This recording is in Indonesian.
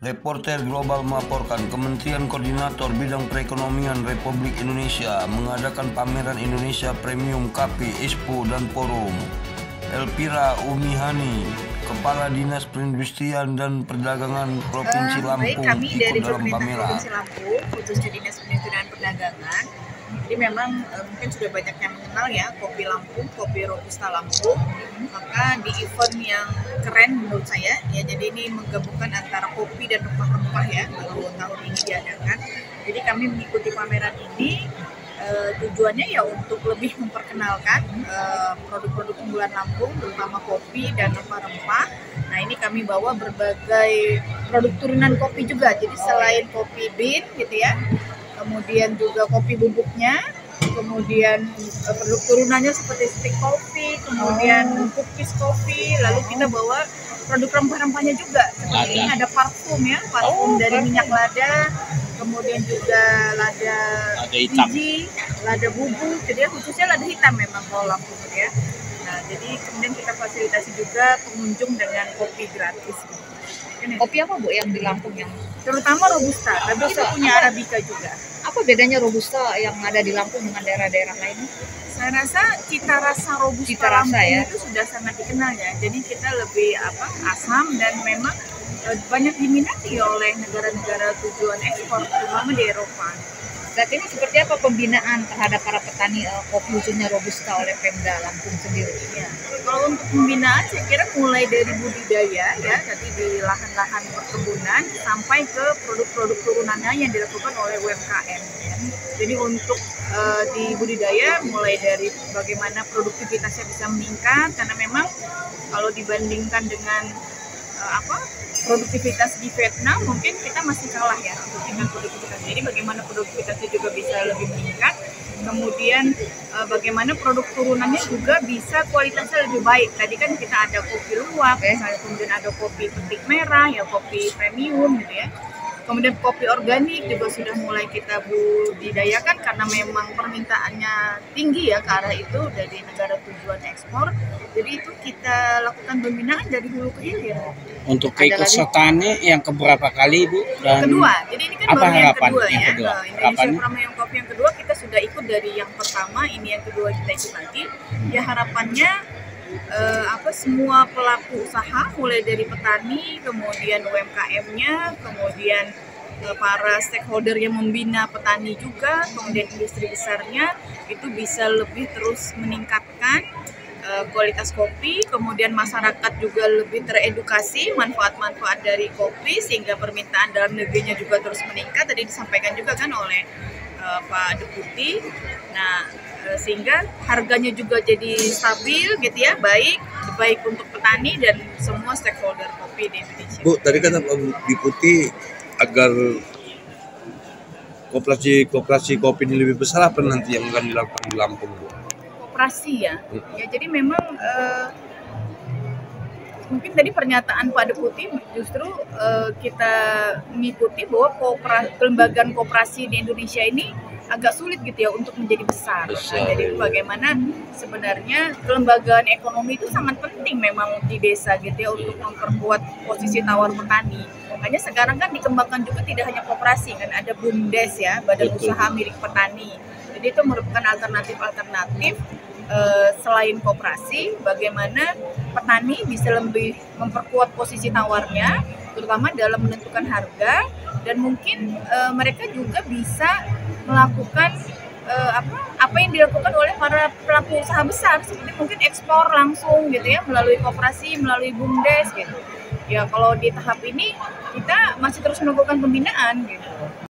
Reporter Global melaporkan Kementerian Koordinator Bidang Perekonomian Republik Indonesia mengadakan pameran Indonesia Premium Kopi Expo dan Forum. Elvira Umihani, Kepala Dinas Perindustrian dan Perdagangan Provinsi Lampung, kami dari ikut dalam pameran. Provinsi Lampung, khususnya Dinas Perindustrian dan Perdagangan. Jadi memang mungkin sudah banyak yang mengenal ya kopi Lampung, kopi Robusta Lampung. Maka di event yang keren menurut saya, ya jadi ini menggabungkan antara kopi dan rempah-rempah ya, baru tahun ini diadakan. Jadi kami mengikuti pameran ini. Tujuannya ya untuk lebih memperkenalkan produk-produk unggulan Lampung, terutama kopi dan rempah-rempah. Nah ini kami bawa berbagai produk turunan kopi juga, jadi selain kopi bean gitu ya, kemudian juga kopi bubuknya, kemudian produk turunannya seperti stick kopi, kemudian cookies kopi, lalu kita bawa produk rempah-rempahnya juga. Seperti ini ada parfum ya, parfum dari minyak lada, kemudian juga lada biji, lada bubuk, jadi khususnya lada hitam memang kalau Lampung ya. Nah, jadi kemudian kita fasilitasi juga pengunjung dengan kopi gratis. Ini. Kopi apa Bu yang di Lampung yang? Terutama Robusta, tapi kita punya Arabica juga. Apa bedanya Robusta yang ada di Lampung dengan daerah-daerah lain? Saya rasa cita rasa Robusta Lampung ya? Itu sudah sangat dikenal ya. Jadi kita lebih asam dan memang banyak diminati oleh negara-negara tujuan ekspor, terutama di Eropa. Saat ini seperti apa pembinaan terhadap para petani kopi khususnya Robusta oleh Pemda Lampung sendiri? Ya. Kalau untuk pembinaan saya kira mulai dari budidaya ya, tadi di lahan-lahan perkebunan sampai ke produk-produk turunannya yang dilakukan oleh UMKM. Ya. Jadi untuk di budidaya mulai dari bagaimana produktivitasnya bisa meningkat, karena memang kalau dibandingkan dengan produktivitas di Vietnam mungkin kita masih kalah ya untuk tingkat produktivitas. Jadi bagaimana produktivitasnya juga bisa lebih meningkat. Kemudian bagaimana produk turunannya juga bisa kualitasnya lebih baik. Tadi kan kita ada kopi luwak, misalnya kemudian ada kopi petik merah, ya kopi premium gitu ya. Kemudian kopi organik juga sudah mulai kita budidayakan karena memang permintaannya tinggi ya ke arah itu dari negara tujuan ekspor. Jadi itu kita lakukan pembinaan dari hulu ke hilir. Untuk keikutsertaannya yang keberapa kali Bu? Dan kedua, jadi ini kan baru yang kedua ya. Indonesia Harapannya? Premium Coffee yang kedua kita sudah ikut dari yang pertama, ini yang kedua kita ikut lagi. Ya harapannya semua pelaku usaha mulai dari petani, kemudian UMKM-nya, kemudian para stakeholder yang membina petani juga, kemudian industri besarnya itu bisa lebih terus meningkatkan kualitas kopi, kemudian masyarakat juga lebih teredukasi manfaat-manfaat dari kopi sehingga permintaan dalam negerinya juga terus meningkat. Tadi disampaikan juga kan oleh Pak Deputi. Nah, sehingga harganya juga jadi stabil gitu ya, baik untuk petani dan semua stakeholder kopi di Indonesia. Bu, tadi kan Pak Deputi agar koperasi kopi ini lebih besar, apa nanti yang akan dilakukan di Lampung, Bu? Koperasi ya, jadi memang mungkin tadi pernyataan Pak Deputi justru kita mengikuti bahwa kelembagaan koperasi di Indonesia ini agak sulit gitu ya untuk menjadi besar. Nah, jadi bagaimana sebenarnya kelembagaan ekonomi itu sangat penting memang di desa gitu ya untuk memperkuat posisi tawar petani. Makanya sekarang kan dikembangkan juga tidak hanya koperasi kan, ada BUMDes ya, badan usaha milik petani. Jadi itu merupakan alternatif selain koperasi, bagaimana petani bisa lebih memperkuat posisi tawarnya, terutama dalam menentukan harga, dan mungkin mereka juga bisa melakukan apa yang dilakukan oleh para pelaku usaha besar, seperti mungkin ekspor langsung gitu ya melalui koperasi, melalui BUMDes gitu. Ya kalau di tahap ini kita masih terus melakukan pembinaan gitu.